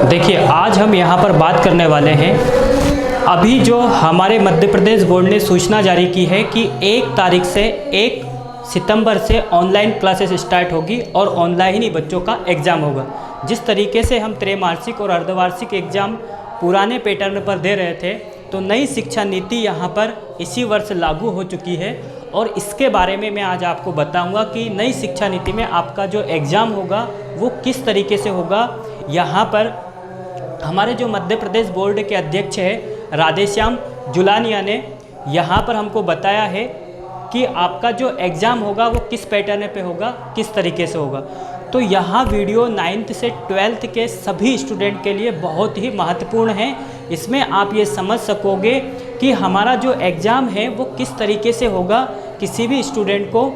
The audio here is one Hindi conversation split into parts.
देखिए, आज हम यहाँ पर बात करने वाले हैं। अभी जो हमारे मध्य प्रदेश बोर्ड ने सूचना जारी की है कि 1 सितंबर से ऑनलाइन क्लासेस स्टार्ट होगी और ऑनलाइन ही बच्चों का एग्ज़ाम होगा। जिस तरीके से हम त्रैमासिक और अर्धवार्षिक एग्ज़ाम पुराने पैटर्न पर दे रहे थे, तो नई शिक्षा नीति यहाँ पर इसी वर्ष लागू हो चुकी है और इसके बारे में मैं आज आपको बताऊंगा कि नई शिक्षा नीति में आपका जो एग्ज़ाम होगा वो किस तरीके से होगा। यहाँ पर हमारे जो मध्य प्रदेश बोर्ड के अध्यक्ष है राधेश्याम जुलानिया ने यहाँ पर हमको बताया है कि आपका जो एग्ज़ाम होगा वो किस पैटर्न पे होगा, किस तरीके से होगा। तो यहाँ वीडियो 9th से 12th के सभी स्टूडेंट के लिए बहुत ही महत्वपूर्ण है। इसमें आप ये समझ सकोगे कि हमारा जो एग्ज़ाम है वो किस तरीके से होगा। किसी भी स्टूडेंट को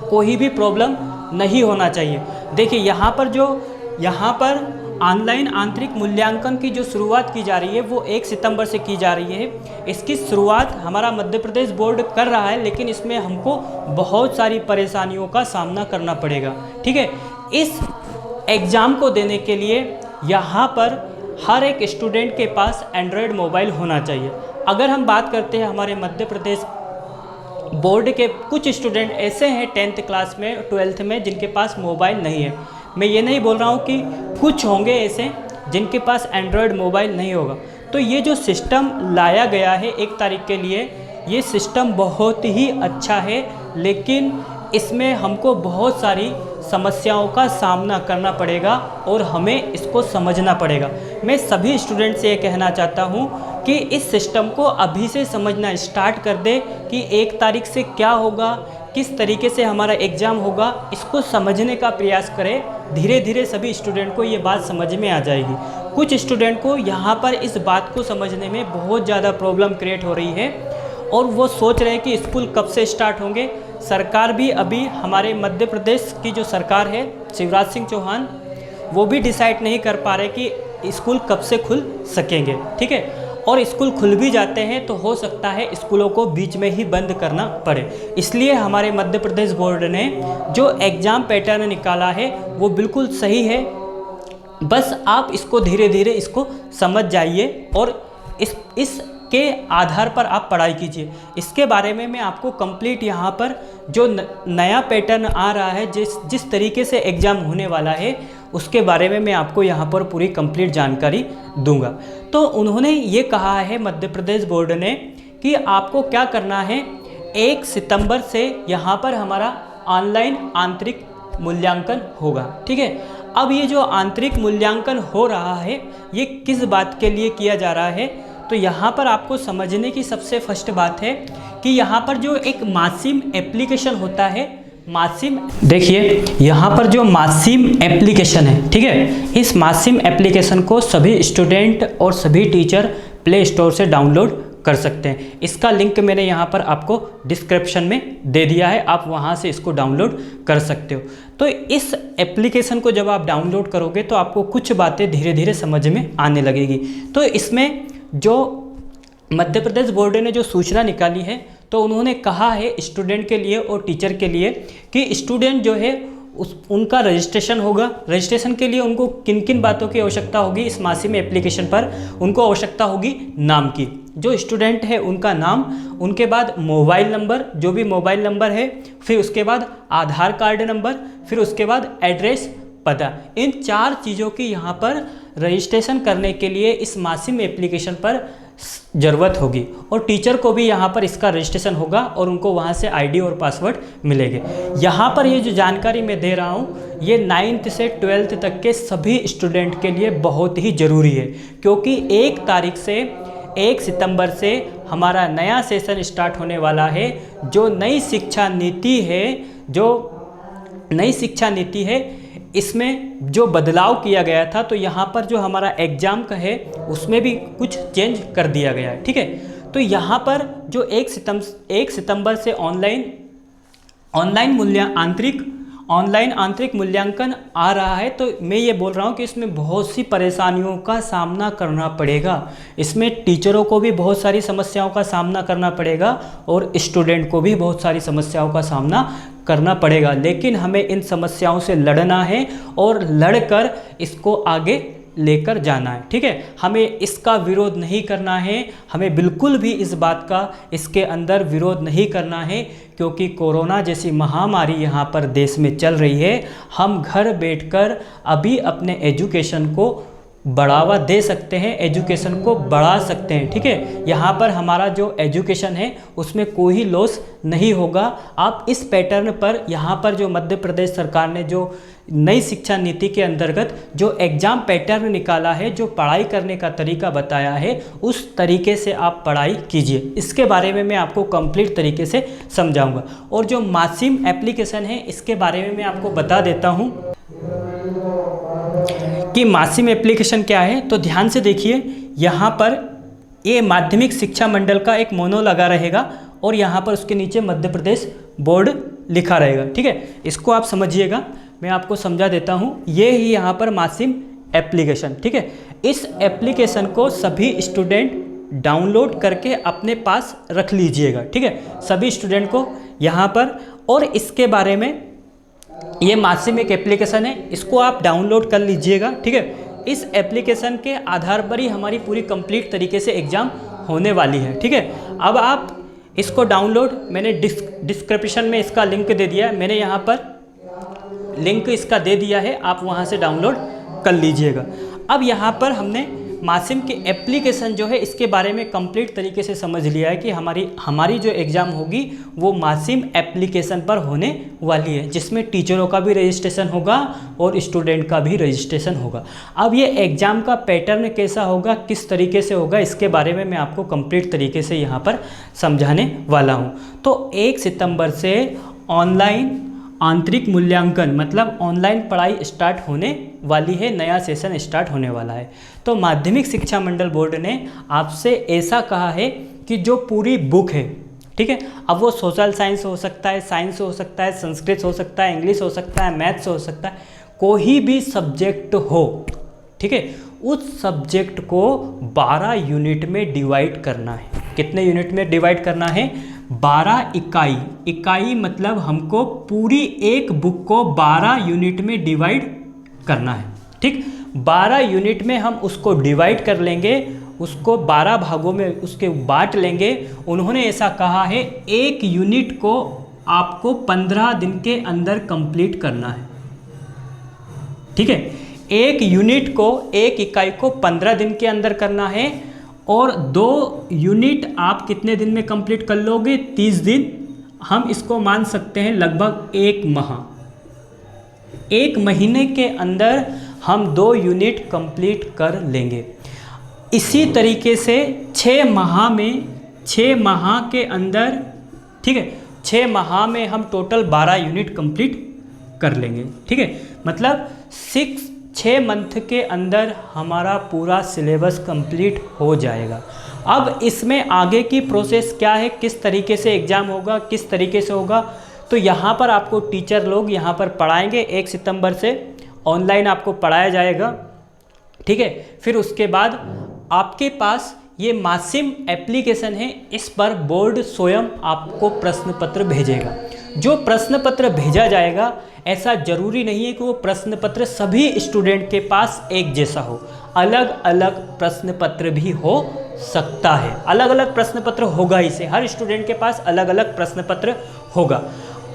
कोई भी प्रॉब्लम नहीं होना चाहिए। देखिए, यहाँ पर ऑनलाइन आंतरिक मूल्यांकन की जो शुरुआत की जा रही है वो 1 सितंबर से की जा रही है। इसकी शुरुआत हमारा मध्य प्रदेश बोर्ड कर रहा है, लेकिन इसमें हमको बहुत सारी परेशानियों का सामना करना पड़ेगा। ठीक है, इस एग्ज़ाम को देने के लिए यहाँ पर हर एक स्टूडेंट के पास एंड्रॉयड मोबाइल होना चाहिए। अगर हम बात करते हैं हमारे मध्य प्रदेश बोर्ड के कुछ स्टूडेंट ऐसे हैं 10th क्लास में 12th में जिनके पास मोबाइल नहीं है। मैं ये नहीं बोल रहा हूँ कि कुछ होंगे ऐसे जिनके पास एंड्रॉयड मोबाइल नहीं होगा। तो ये जो सिस्टम लाया गया है 1 तारीख के लिए, ये सिस्टम बहुत ही अच्छा है, लेकिन इसमें हमको बहुत सारी समस्याओं का सामना करना पड़ेगा और हमें इसको समझना पड़ेगा। मैं सभी स्टूडेंट से ये कहना चाहता हूँ कि इस सिस्टम को अभी से समझना स्टार्ट कर दे कि 1 तारीख से क्या होगा, किस तरीके से हमारा एग्ज़ाम होगा, इसको समझने का प्रयास करें। धीरे धीरे सभी स्टूडेंट को ये बात समझ में आ जाएगी। कुछ स्टूडेंट को यहाँ पर इस बात को समझने में बहुत ज़्यादा प्रॉब्लम क्रिएट हो रही है और वो सोच रहे हैं कि स्कूल कब से स्टार्ट होंगे। सरकार भी अभी हमारे मध्य प्रदेश की जो सरकार है शिवराज सिंह चौहान, वो भी डिसाइड नहीं कर पा रहे कि स्कूल कब से खुल सकेंगे। ठीक है, और स्कूल खुल भी जाते हैं तो हो सकता है स्कूलों को बीच में ही बंद करना पड़े। इसलिए हमारे मध्य प्रदेश बोर्ड ने जो एग्ज़ाम पैटर्न निकाला है वो बिल्कुल सही है। बस आप इसको धीरे धीरे इसको समझ जाइए और इसके आधार पर आप पढ़ाई कीजिए। इसके बारे में मैं आपको कंप्लीट यहाँ पर जो नया पैटर्न आ रहा है, जिस तरीके से एग्ज़ाम होने वाला है, उसके बारे में मैं आपको यहाँ पर पूरी कंप्लीट जानकारी दूंगा। तो उन्होंने ये कहा है मध्य प्रदेश बोर्ड ने कि आपको क्या करना है, 1 सितंबर से यहाँ पर हमारा ऑनलाइन आंतरिक मूल्यांकन होगा। ठीक है, अब ये जो आंतरिक मूल्यांकन हो रहा है ये किस बात के लिए किया जा रहा है, तो यहाँ पर आपको समझने की सबसे फर्स्ट बात है कि यहाँ पर जो एक मासिम एप्लीकेशन होता है, देखिए यहाँ पर जो मासिम एप्लीकेशन है, ठीक है, इस मासिम एप्लीकेशन को सभी स्टूडेंट और सभी टीचर प्ले स्टोर से डाउनलोड कर सकते हैं। इसका लिंक मैंने यहाँ पर आपको डिस्क्रिप्शन में दे दिया है, आप वहाँ से इसको डाउनलोड कर सकते हो। तो इस एप्लीकेशन को जब आप डाउनलोड करोगे तो आपको कुछ बातें धीरे धीरे समझ में आने लगेगी। तो इसमें जो मध्य प्रदेश बोर्ड ने जो सूचना निकाली है, तो उन्होंने कहा है स्टूडेंट के लिए और टीचर के लिए कि स्टूडेंट जो है उनका रजिस्ट्रेशन होगा। रजिस्ट्रेशन के लिए उनको किन किन बातों की आवश्यकता होगी इस मासिम एप्लीकेशन पर, उनको आवश्यकता होगी नाम की। जो स्टूडेंट है उनका नाम, उनके बाद मोबाइल नंबर, जो भी मोबाइल नंबर है, फिर उसके बाद आधार कार्ड नंबर, फिर उसके बाद एड्रेस, पता। इन 4 चीज़ों की यहाँ पर रजिस्ट्रेशन करने के लिए इस मासिम एप्लीकेशन पर ज़रूरत होगी और टीचर को भी यहाँ पर इसका रजिस्ट्रेशन होगा और उनको वहाँ से आईडी और पासवर्ड मिलेंगे। यहाँ पर ये जो जानकारी मैं दे रहा हूँ ये 9th से 12th तक के सभी स्टूडेंट के लिए बहुत ही ज़रूरी है, क्योंकि 1 सितंबर से हमारा नया सेशन स्टार्ट होने वाला है। जो नई शिक्षा नीति है इसमें जो बदलाव किया गया था, तो यहाँ पर जो हमारा एग्ज़ाम का है उसमें भी कुछ चेंज कर दिया गया है। ठीक है, तो यहाँ पर जो 1 सितंबर से ऑनलाइन आंतरिक मूल्यांकन आ रहा है, तो मैं ये बोल रहा हूँ कि इसमें बहुत सी परेशानियों का सामना करना पड़ेगा। इसमें टीचरों को भी बहुत सारी समस्याओं का सामना करना पड़ेगा और स्टूडेंट को भी बहुत सारी समस्याओं का सामना करना पड़ेगा, लेकिन हमें इन समस्याओं से लड़ना है और लड़कर इसको आगे लेकर जाना है। ठीक है, हमें इसका विरोध नहीं करना है, हमें बिल्कुल भी इस बात का इसके अंदर विरोध नहीं करना है, क्योंकि कोरोना जैसी महामारी यहाँ पर देश में चल रही है। हम घर बैठकर अभी अपने एजुकेशन को बढ़ावा दे सकते हैं, एजुकेशन को बढ़ा सकते हैं। ठीक है, यहाँ पर हमारा जो एजुकेशन है उसमें कोई लॉस नहीं होगा। आप इस पैटर्न पर यहाँ पर जो मध्य प्रदेश सरकार ने जो नई शिक्षा नीति के अंतर्गत जो एग्ज़ाम पैटर्न निकाला है, जो पढ़ाई करने का तरीका बताया है, उस तरीके से आप पढ़ाई कीजिए। इसके बारे में मैं आपको कंप्लीट तरीके से समझाऊंगा। और जो मासिम एप्लीकेशन है इसके बारे में मैं आपको बता देता हूँ कि मासिम एप्लीकेशन क्या है। तो ध्यान से देखिए, यहाँ पर ये माध्यमिक शिक्षा मंडल का एक मोनो लगा रहेगा और यहाँ पर उसके नीचे मध्य प्रदेश बोर्ड लिखा रहेगा। ठीक है, इसको आप समझिएगा, मैं आपको समझा देता हूँ। ये ही यहाँ पर मासिम एप्लीकेशन। ठीक है, इस एप्लीकेशन को सभी स्टूडेंट डाउनलोड करके अपने पास रख लीजिएगा। ठीक है, सभी स्टूडेंट को यहाँ पर, और इसके बारे में ये मासिम एक एप्लीकेशन है, इसको आप डाउनलोड कर लीजिएगा। ठीक है, इस एप्लीकेशन के आधार पर ही हमारी पूरी कंप्लीट तरीके से एग्ज़ाम होने वाली है। ठीक है, अब आप इसको डाउनलोड, मैंने डिस्क्रिप्शन में इसका लिंक दे दिया है, मैंने यहाँ पर लिंक इसका दे दिया है, आप वहाँ से डाउनलोड कर लीजिएगा। अब यहाँ पर हमने मासिम के एप्लीकेशन जो है इसके बारे में कंप्लीट तरीके से समझ लिया है कि हमारी जो एग्ज़ाम होगी वो मासिम एप्लीकेशन पर होने वाली है, जिसमें टीचरों का भी रजिस्ट्रेशन होगा और स्टूडेंट का भी रजिस्ट्रेशन होगा। अब ये एग्ज़ाम का पैटर्न कैसा होगा, किस तरीके से होगा, इसके बारे में मैं आपको कंप्लीट तरीके से यहाँ पर समझाने वाला हूँ। तो 1 सितंबर से ऑनलाइन आंतरिक मूल्यांकन मतलब ऑनलाइन पढ़ाई स्टार्ट होने वाली है, नया सेशन स्टार्ट होने वाला है। तो माध्यमिक शिक्षा मंडल बोर्ड ने आपसे ऐसा कहा है कि जो पूरी बुक है, ठीक है, अब वो सोशल साइंस हो सकता है, साइंस हो सकता है, संस्कृत हो सकता है, इंग्लिश हो सकता है, मैथ्स हो सकता है, कोई भी सब्जेक्ट हो, ठीक है, उस सब्जेक्ट को 12 यूनिट में डिवाइड करना है। कितने यूनिट में डिवाइड करना है? 12 इकाई। इकाई मतलब हमको पूरी एक बुक को 12 यूनिट में डिवाइड करना है। ठीक, 12 यूनिट में हम उसको डिवाइड कर लेंगे, उसको 12 भागों में उसके बांट लेंगे। उन्होंने ऐसा कहा है, एक यूनिट को आपको 15 दिन के अंदर कंप्लीट करना है। ठीक है, एक यूनिट को, एक इकाई को 15 दिन के अंदर करना है, और 2 यूनिट आप कितने दिन में कंप्लीट कर लोगे? 30 दिन। हम इसको मान सकते हैं लगभग 1 माह। 1 महीने के अंदर हम 2 यूनिट कंप्लीट कर लेंगे। इसी तरीके से 6 माह में, 6 माह के अंदर, ठीक है, 6 माह में हम टोटल 12 यूनिट कंप्लीट कर लेंगे। ठीक है, मतलब 6 मंथ के अंदर हमारा पूरा सिलेबस कंप्लीट हो जाएगा। अब इसमें आगे की प्रोसेस क्या है, किस तरीके से एग्ज़ाम होगा, किस तरीके से होगा, तो यहाँ पर आपको टीचर लोग यहाँ पर पढ़ाएंगे। 1 सितंबर से ऑनलाइन आपको पढ़ाया जाएगा। ठीक है, फिर उसके बाद आपके पास ये मासिम एप्लीकेशन है, इस पर बोर्ड स्वयं आपको प्रश्न पत्र भेजेगा। जो प्रश्न पत्र भेजा जाएगा, ऐसा जरूरी नहीं है कि वो प्रश्न पत्र सभी स्टूडेंट के पास एक जैसा हो, अलग अलग प्रश्न पत्र भी हो सकता है। अलग अलग प्रश्न पत्र होगा ही से, हर स्टूडेंट के पास अलग अलग प्रश्न पत्र होगा।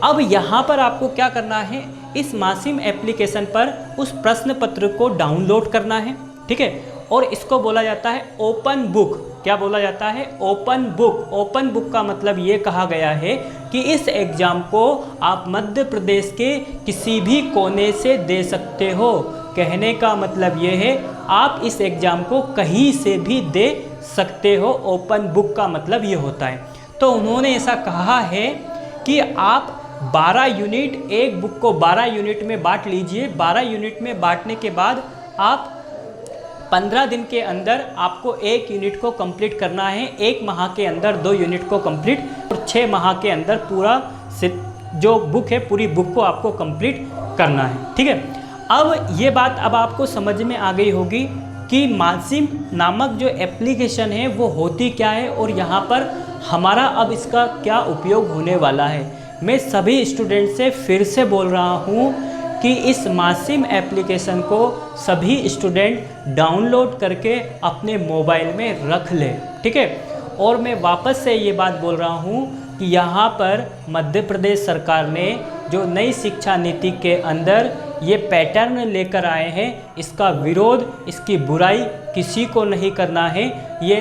अब यहाँ पर आपको क्या करना है, इस मासिम एप्लीकेशन पर उस प्रश्न पत्र को डाउनलोड करना है। ठीक है, और इसको बोला जाता है ओपन बुक। क्या बोला जाता है? Open book. ओपन बुक का मतलब ये कहा गया है कि इस एग्ज़ाम को आप मध्य प्रदेश के किसी भी कोने से दे सकते हो। कहने का मतलब ये है, आप इस एग्ज़ाम को कहीं से भी दे सकते हो। ओपन बुक का मतलब ये होता है। तो उन्होंने ऐसा कहा है कि आप 12 यूनिट, एक बुक को 12 यूनिट में बांट लीजिए। 12 यूनिट में बांटने के बाद आप 15 दिन के अंदर आपको 1 यूनिट को कंप्लीट करना है, 1 माह के अंदर 2 यूनिट को कंप्लीट, और 6 माह के अंदर पूरा जो बुक है, पूरी बुक को आपको कंप्लीट करना है। ठीक है, अब ये बात अब आपको समझ में आ गई होगी कि मासिम नामक जो एप्लीकेशन है वो होती क्या है, और यहाँ पर हमारा अब इसका क्या उपयोग होने वाला है। मैं सभी स्टूडेंट से फिर से बोल रहा हूँ कि इस मासिम एप्लीकेशन को सभी स्टूडेंट डाउनलोड करके अपने मोबाइल में रख लें, ठीक है। और मैं वापस से ये बात बोल रहा हूँ कि यहाँ पर मध्य प्रदेश सरकार ने जो नई शिक्षा नीति के अंदर ये पैटर्न लेकर आए हैं, इसका विरोध, इसकी बुराई किसी को नहीं करना है। ये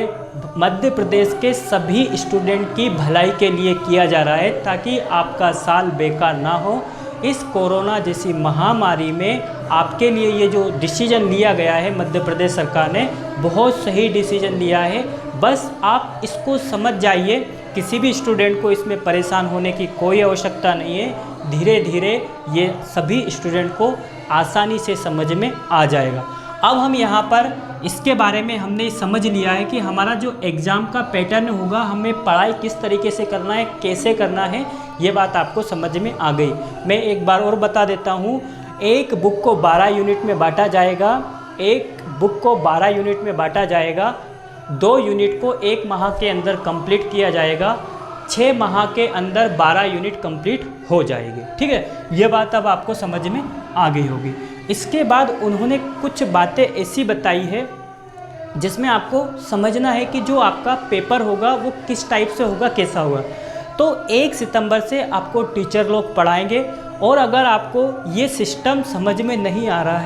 मध्य प्रदेश के सभी स्टूडेंट की भलाई के लिए किया जा रहा है, ताकि आपका साल बेकार ना हो। इस कोरोना जैसी महामारी में आपके लिए ये जो डिसीजन लिया गया है मध्य प्रदेश सरकार ने, बहुत सही डिसीजन लिया है। बस आप इसको समझ जाइए, किसी भी स्टूडेंट को इसमें परेशान होने की कोई आवश्यकता नहीं है। धीरे धीरे ये सभी स्टूडेंट को आसानी से समझ में आ जाएगा। अब हम यहाँ पर इसके बारे में हमने समझ लिया है कि हमारा जो एग्ज़ाम का पैटर्न होगा, हमें पढ़ाई किस तरीके से करना है, कैसे करना है, ये बात आपको समझ में आ गई। मैं एक बार और बता देता हूँ, एक बुक को 12 यूनिट में बांटा जाएगा, एक बुक को 12 यूनिट में बांटा जाएगा, 2 यूनिट को 1 माह के अंदर कंप्लीट किया जाएगा, 6 माह के अंदर 12 यूनिट कंप्लीट हो जाएगी, ठीक है। ये बात अब आपको समझ में आ गई होगी। इसके बाद उन्होंने कुछ बातें ऐसी बताई है जिसमें आपको समझना है कि जो आपका पेपर होगा वो किस टाइप से होगा, कैसा होगा। तो 1 सितंबर से आपको टीचर लोग पढ़ाएंगे। और अगर आपको ये सिस्टम समझ में नहीं आ रहा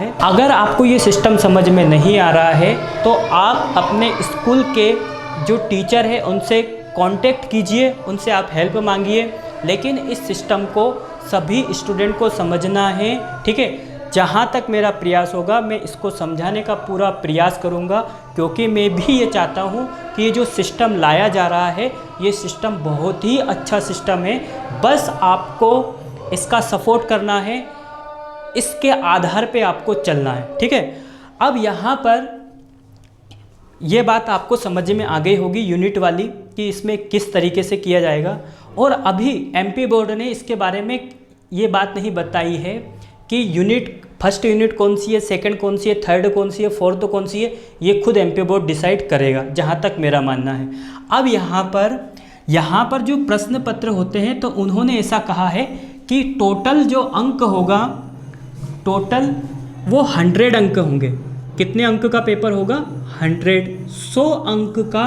है, तो आप अपने स्कूल के जो टीचर है उनसे कांटेक्ट कीजिए, उनसे आप हेल्प मांगिए। लेकिन इस सिस्टम को सभी स्टूडेंट को समझना है, ठीक है। जहाँ तक मेरा प्रयास होगा मैं इसको समझाने का पूरा प्रयास करूँगा, क्योंकि मैं भी ये चाहता हूँ कि ये जो सिस्टम लाया जा रहा है, ये सिस्टम बहुत ही अच्छा सिस्टम है। बस आपको इसका सपोर्ट करना है, इसके आधार पे आपको चलना है, ठीक है। अब यहाँ पर ये बात आपको समझ में आ गई होगी यूनिट वाली, कि इसमें किस तरीके से किया जाएगा। और अभी एमपी बोर्ड ने इसके बारे में ये बात नहीं बताई है कि फर्स्ट यूनिट कौन सी है, सेकंड कौन सी है, थर्ड कौन सी है, फोर्थ कौन सी है। ये खुद एमपी बोर्ड डिसाइड करेगा, जहाँ तक मेरा मानना है। अब यहाँ पर जो प्रश्न पत्र होते हैं, तो उन्होंने ऐसा कहा है कि टोटल जो अंक होगा, टोटल वो 100 अंक होंगे। कितने अंक का पेपर होगा? 100 अंक का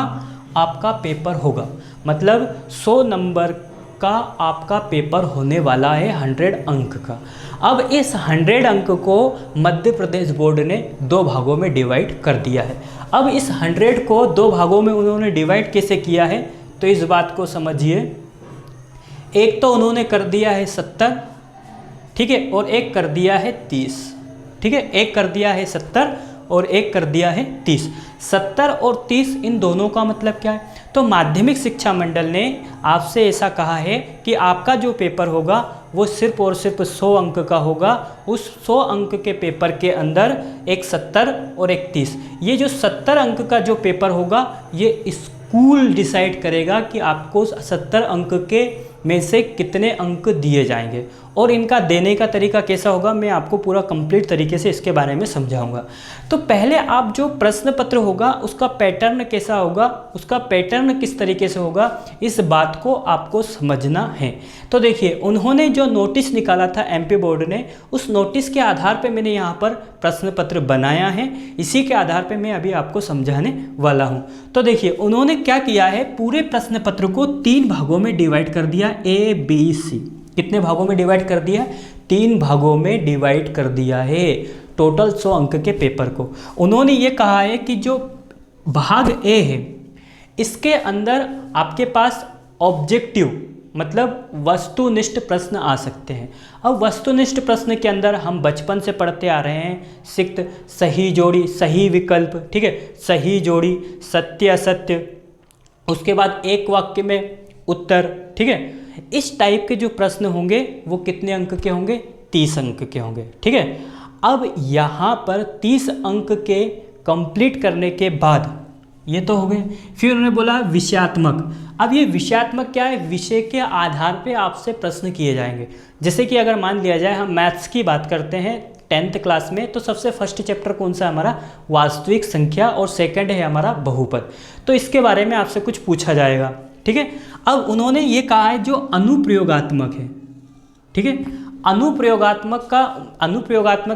आपका पेपर होगा। मतलब 100 नंबर का आपका पेपर होने वाला है, 100 अंक का। अब इस 100 अंक को मध्य प्रदेश बोर्ड ने 2 भागों में डिवाइड कर दिया है। अब इस 100 को 2 भागों में उन्होंने डिवाइड कैसे किया है, तो इस बात को समझिए। एक तो उन्होंने कर दिया है 70, ठीक है, और एक कर दिया है 30, ठीक है। एक कर दिया है 70 और एक कर दिया है 30। 70 और 30 इन दोनों का मतलब क्या है? तो माध्यमिक शिक्षा मंडल ने आपसे ऐसा कहा है कि आपका जो पेपर होगा वो सिर्फ और सिर्फ 100 अंक का होगा। उस 100 अंक के पेपर के अंदर एक 70 और एक 30, ये जो 70 अंक का जो पेपर होगा, ये स्कूल डिसाइड करेगा कि आपको 70 अंक के में से कितने अंक दिए जाएंगे। और इनका देने का तरीका कैसा होगा, मैं आपको पूरा कंप्लीट तरीके से इसके बारे में समझाऊंगा। तो पहले आप जो प्रश्न पत्र होगा उसका पैटर्न कैसा होगा, उसका पैटर्न किस तरीके से होगा, इस बात को आपको समझना है। तो देखिए, उन्होंने जो नोटिस निकाला था एमपी बोर्ड ने, उस नोटिस के आधार पर मैंने यहाँ पर प्रश्न पत्र बनाया है। इसी के आधार पर मैं अभी आपको समझाने वाला हूँ। तो देखिए, उन्होंने क्या किया है, पूरे प्रश्न पत्र को 3 भागों में डिवाइड कर दिया, A, B, C। कितने भागों में डिवाइड कर दिया? 3 भागों में डिवाइड कर दिया है टोटल 100 अंक के पेपर को। उन्होंने ये कहा है कि जो भाग ए है, इसके अंदर आपके पास ऑब्जेक्टिव मतलब वस्तुनिष्ठ प्रश्न आ सकते हैं। अब वस्तुनिष्ठ प्रश्न के अंदर हम बचपन से पढ़ते आ रहे हैं, सिक्त, सही जोड़ी, सही विकल्प, ठीक है, सही जोड़ी, सत्य असत्य, उसके बाद एक वाक्य में उत्तर, ठीक है। इस टाइप के जो प्रश्न होंगे वो कितने अंक के होंगे? 30 अंक के होंगे, ठीक है। अब यहाँ पर 30 अंक के कंप्लीट करने के बाद ये तो हो गए। फिर उन्होंने बोला विषयात्मक। अब ये विषयात्मक क्या है? विषय के आधार पे आपसे प्रश्न किए जाएंगे। जैसे कि अगर मान लिया जाए हम मैथ्स की बात करते हैं 10th क्लास में, तो सबसे फर्स्ट चैप्टर कौन सा हमारा? वास्तविक संख्या, और सेकंड है हमारा बहुपद। तो इसके बारे में आपसे कुछ पूछा जाएगा, ठीक है। अब उन्होंने ये कहा है जो अनुप्रयोगात्मक है, ठीक है, अनुप्रयोगात्मक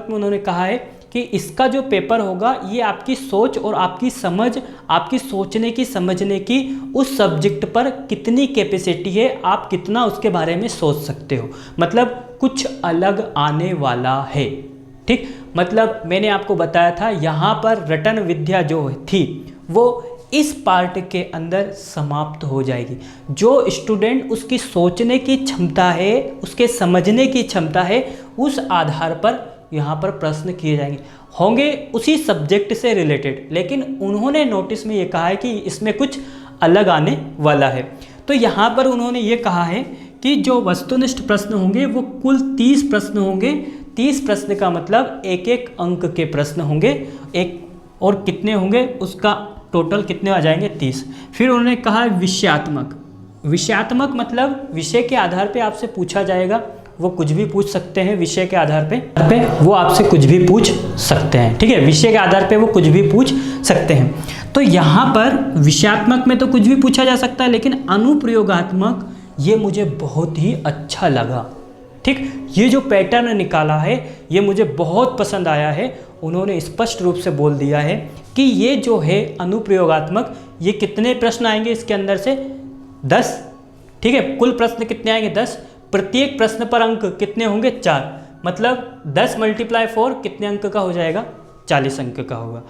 में उन्होंने कहा है कि इसका जो पेपर होगा ये आपकी सोच और आपकी समझ, आपकी सोचने की समझने की उस सब्जेक्ट पर कितनी कैपेसिटी है, आप कितना उसके बारे में सोच सकते हो, मतलब कुछ अलग आने वाला है। ठीक, मतलब मैंने आपको बताया था यहाँ पर रटन विद्या जो थी वो इस पार्ट के अंदर समाप्त हो जाएगी। जो स्टूडेंट उसकी सोचने की क्षमता है, उसके समझने की क्षमता है, उस आधार पर यहाँ पर प्रश्न किए जाएंगे, होंगे उसी सब्जेक्ट से रिलेटेड, लेकिन उन्होंने नोटिस में ये कहा है कि इसमें कुछ अलग आने वाला है। तो यहाँ पर उन्होंने ये कहा है कि जो वस्तुनिष्ठ प्रश्न होंगे वो कुल 30 प्रश्न होंगे। 30 प्रश्न का मतलब एक एक अंक के प्रश्न होंगे, एक और कितने होंगे उसका टोटल कितने आ जाएंगे 30। फिर उन्होंने कहा विषयात्मक मतलब विषय के आधार पे आपसे पूछा जाएगा, वो कुछ भी पूछ सकते हैं विषय के आधार पे वो आपसे कुछ भी पूछ सकते हैं। ठीक है, विषय के आधार पे वो कुछ भी पूछ सकते हैं। तो यहाँ पर विषयात्मक में तो कुछ भी पूछा जा सकता है, लेकिन अनुप्रयोगात्मक ये मुझे बहुत ही अच्छा लगा। ठीक, ये जो पैटर्न निकाला है ये मुझे बहुत पसंद आया है। उन्होंने स्पष्ट रूप से बोल दिया है कि ये जो है अनुप्रयोगात्मक, ये कितने प्रश्न आएंगे इसके अंदर से 10। ठीक है, कुल प्रश्न कितने आएंगे 10, प्रत्येक प्रश्न पर अंक कितने होंगे 4, मतलब 10 × 4 कितने अंक का हो जाएगा 40 अंक का होगा।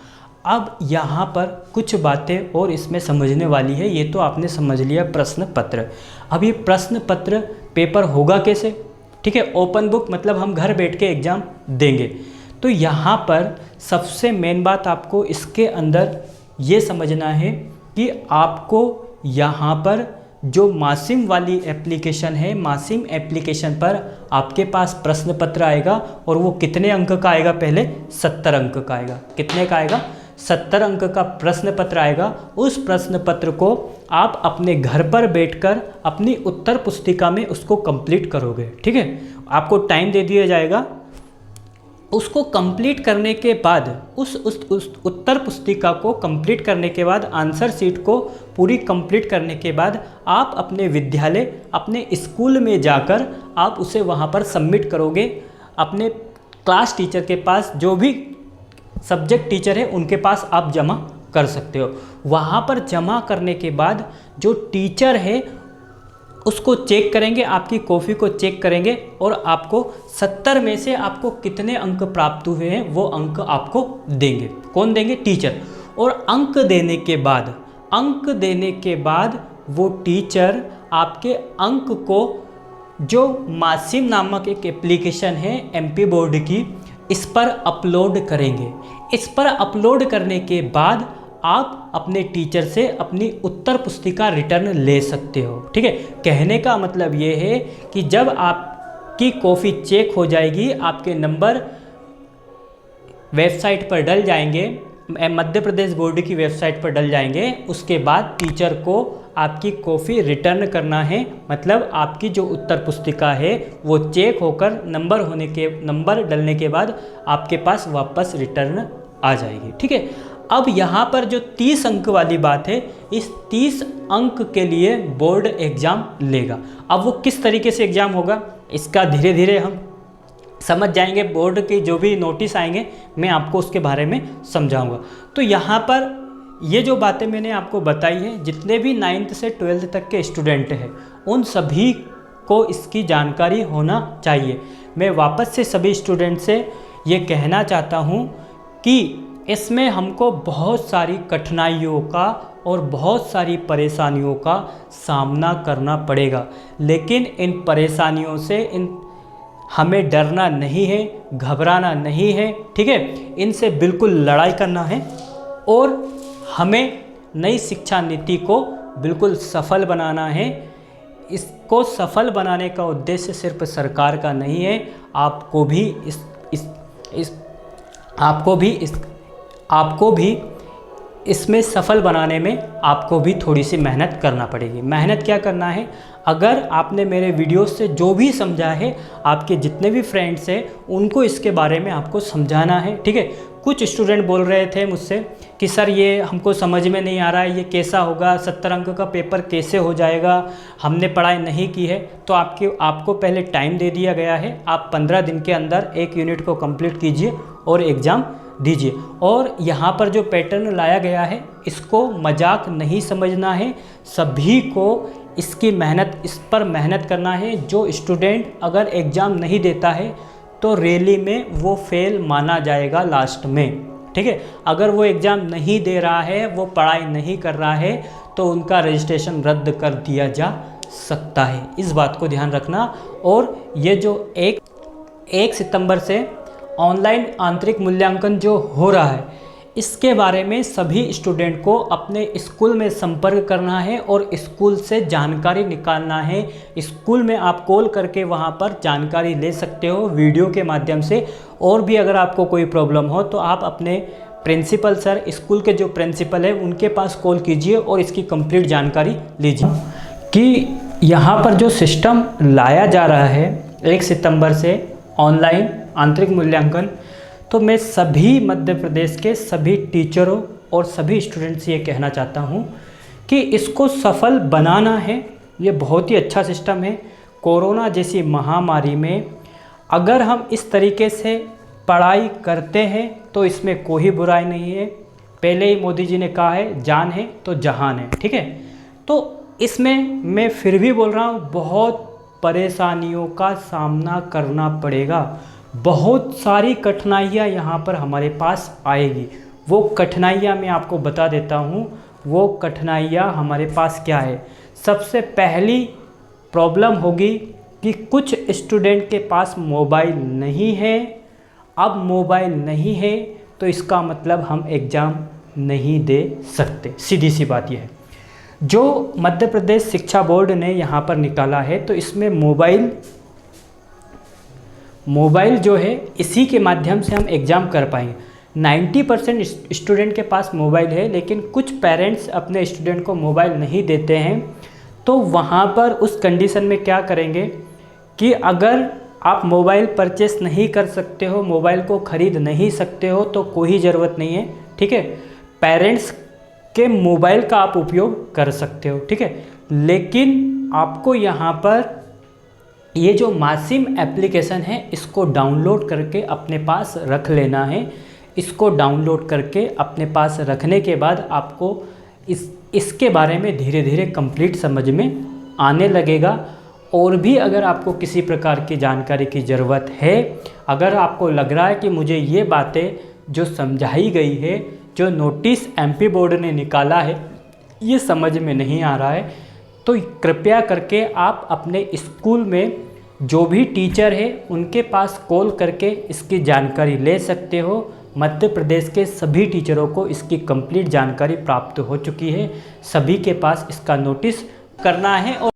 अब यहाँ पर कुछ बातें और इसमें समझने वाली है। ये तो आपने समझ लिया प्रश्न पत्र। अब ये प्रश्न पत्र पेपर होगा कैसे? ठीक है, ओपन बुक मतलब हम घर बैठ के एग्ज़ाम देंगे। तो यहाँ पर सबसे मेन बात आपको इसके अंदर ये समझना है कि आपको यहाँ पर जो मासिम वाली एप्लीकेशन है, मासिम एप्लीकेशन पर आपके पास प्रश्न पत्र आएगा और वो कितने अंक का आएगा, पहले 70 अंक का आएगा। कितने का आएगा? 70 अंक का प्रश्न पत्र आएगा। उस प्रश्न पत्र को आप अपने घर पर बैठकर अपनी उत्तर पुस्तिका में उसको कंप्लीट करोगे। ठीक है, आपको टाइम दे दिया जाएगा। उसको कंप्लीट करने के बाद उस उत्तर पुस्तिका को कंप्लीट करने के बाद, आंसर शीट को पूरी कंप्लीट करने के बाद आप अपने विद्यालय, अपने स्कूल में जाकर आप उसे वहाँ पर सबमिट करोगे अपने क्लास टीचर के पास। जो भी सब्जेक्ट टीचर है उनके पास आप जमा कर सकते हो। वहाँ पर जमा करने के बाद जो टीचर है उसको चेक करेंगे, आपकी कॉपी को चेक करेंगे और आपको 70 में से आपको कितने अंक प्राप्त हुए हैं वो अंक आपको देंगे। कौन देंगे? टीचर। और अंक देने के बाद वो टीचर आपके अंक को, जो मासिम नामक एक एप्लीकेशन है एमपी बोर्ड की, इस पर अपलोड करेंगे। इस पर अपलोड करने के बाद आप अपने टीचर से अपनी उत्तर पुस्तिका रिटर्न ले सकते हो। ठीक है, कहने का मतलब ये है कि जब आपकी कॉपी चेक हो जाएगी, आपके नंबर वेबसाइट पर डल जाएंगे, मध्य प्रदेश बोर्ड की वेबसाइट पर डल जाएंगे, उसके बाद टीचर को आपकी कॉपी रिटर्न करना है। मतलब आपकी जो उत्तर पुस्तिका है वो चेक होकर नंबर डलने के बाद आपके पास वापस रिटर्न आ जाएगी। ठीक है, अब यहाँ पर जो 30 अंक वाली बात है, इस 30 अंक के लिए बोर्ड एग्ज़ाम लेगा। अब वो किस तरीके से एग्ज़ाम होगा इसका धीरे धीरे हम समझ जाएंगे। बोर्ड के जो भी नोटिस आएंगे मैं आपको उसके बारे में समझाऊंगा। तो यहाँ पर ये जो बातें मैंने आपको बताई है, जितने भी 9th से 12th तक के स्टूडेंट हैं उन सभी को इसकी जानकारी होना चाहिए। मैं वापस से सभी स्टूडेंट से ये कहना चाहता हूँ कि इसमें हमको बहुत सारी कठिनाइयों का और बहुत सारी परेशानियों का सामना करना पड़ेगा, लेकिन इन परेशानियों से हमें डरना नहीं है, घबराना नहीं है। ठीक है, इनसे बिल्कुल लड़ाई करना है और हमें नई शिक्षा नीति को बिल्कुल सफल बनाना है। इसको सफल बनाने का उद्देश्य सिर्फ सरकार का नहीं है, आपको भी इसमें सफल बनाने में आपको भी थोड़ी सी मेहनत करना पड़ेगी। मेहनत क्या करना है? अगर आपने मेरे वीडियो से जो भी समझा है, आपके जितने भी फ्रेंड्स हैं उनको इसके बारे में आपको समझाना है। ठीक है, कुछ स्टूडेंट बोल रहे थे मुझसे कि सर ये हमको समझ में नहीं आ रहा है, ये कैसा होगा, 70 अंक का पेपर कैसे हो जाएगा, हमने पढ़ाई नहीं की है। तो आपको पहले टाइम दे दिया गया है, आप 15 दिन के अंदर एक यूनिट को कंप्लीट कीजिए और एग्ज़ाम दीजिए। और यहाँ पर जो पैटर्न लाया गया है इसको मजाक नहीं समझना है, सभी को इसकी मेहनत, इस पर मेहनत करना है। जो स्टूडेंट अगर एग्ज़ाम नहीं देता है तो रैली में वो फेल माना जाएगा लास्ट में, ठीक है। अगर वो एग्ज़ाम नहीं दे रहा है, वो पढ़ाई नहीं कर रहा है, तो उनका रजिस्ट्रेशन रद्द कर दिया जा सकता है, इस बात को ध्यान रखना। और ये जो 1 सितंबर से ऑनलाइन आंतरिक मूल्यांकन जो हो रहा है, इसके बारे में सभी स्टूडेंट को अपने स्कूल में संपर्क करना है और स्कूल से जानकारी निकालना है। स्कूल में आप कॉल करके वहां पर जानकारी ले सकते हो वीडियो के माध्यम से। और भी अगर आपको कोई प्रॉब्लम हो तो आप अपने प्रिंसिपल सर, स्कूल के जो प्रिंसिपल है उनके पास कॉल कीजिए और इसकी कंप्लीट जानकारी लीजिए कि यहाँ पर जो सिस्टम लाया जा रहा है 1 सितंबर से ऑनलाइन आंतरिक मूल्यांकन, तो मैं सभी मध्य प्रदेश के सभी टीचरों और सभी स्टूडेंट्स से ये कहना चाहता हूँ कि इसको सफल बनाना है। ये बहुत ही अच्छा सिस्टम है। कोरोना जैसी महामारी में अगर हम इस तरीके से पढ़ाई करते हैं तो इसमें कोई बुराई नहीं है। पहले ही मोदी जी ने कहा है जान है तो जहान है, ठीक है। तो इसमें मैं फिर भी बोल रहा हूँ बहुत परेशानियों का सामना करना पड़ेगा, बहुत सारी कठिनाइयाँ यहाँ पर हमारे पास आएगी। वो कठिनाइयाँ मैं आपको बता देता हूँ। वो कठिनाइयाँ हमारे पास क्या है। सबसे पहली प्रॉब्लम होगी कि कुछ स्टूडेंट के पास मोबाइल नहीं है। अब मोबाइल नहीं है तो इसका मतलब हम एग्ज़ाम नहीं दे सकते, सीधी सी बात यह है। जो मध्य प्रदेश शिक्षा बोर्ड ने यहाँ पर निकाला है तो इसमें मोबाइल जो है इसी के माध्यम से हम एग्ज़ाम कर पाएंगे। 90% स्टूडेंट के पास मोबाइल है, लेकिन कुछ पेरेंट्स अपने स्टूडेंट को मोबाइल नहीं देते हैं। तो वहाँ पर उस कंडीशन में क्या करेंगे कि अगर आप मोबाइल परचेस नहीं कर सकते हो, मोबाइल को ख़रीद नहीं सकते हो, तो कोई ज़रूरत नहीं है, ठीक है। पेरेंट्स के मोबाइल का आप उपयोग कर सकते हो, ठीक है। लेकिन आपको यहाँ पर ये जो मासिम एप्लीकेशन है इसको डाउनलोड करके अपने पास रख लेना है। इसको डाउनलोड करके अपने पास रखने के बाद आपको इसके बारे में धीरे धीरे कंप्लीट समझ में आने लगेगा। और भी अगर आपको किसी प्रकार की जानकारी की ज़रूरत है, अगर आपको लग रहा है कि मुझे ये बातें जो समझाई गई है, जो नोटिस एमपी बोर्ड ने निकाला है, ये समझ में नहीं आ रहा है, तो कृपया करके आप अपने स्कूल में जो भी टीचर है उनके पास कॉल करके इसकी जानकारी ले सकते हो। मध्य प्रदेश के सभी टीचरों को इसकी कंप्लीट जानकारी प्राप्त हो चुकी है, सभी के पास इसका नोटिस करना है। और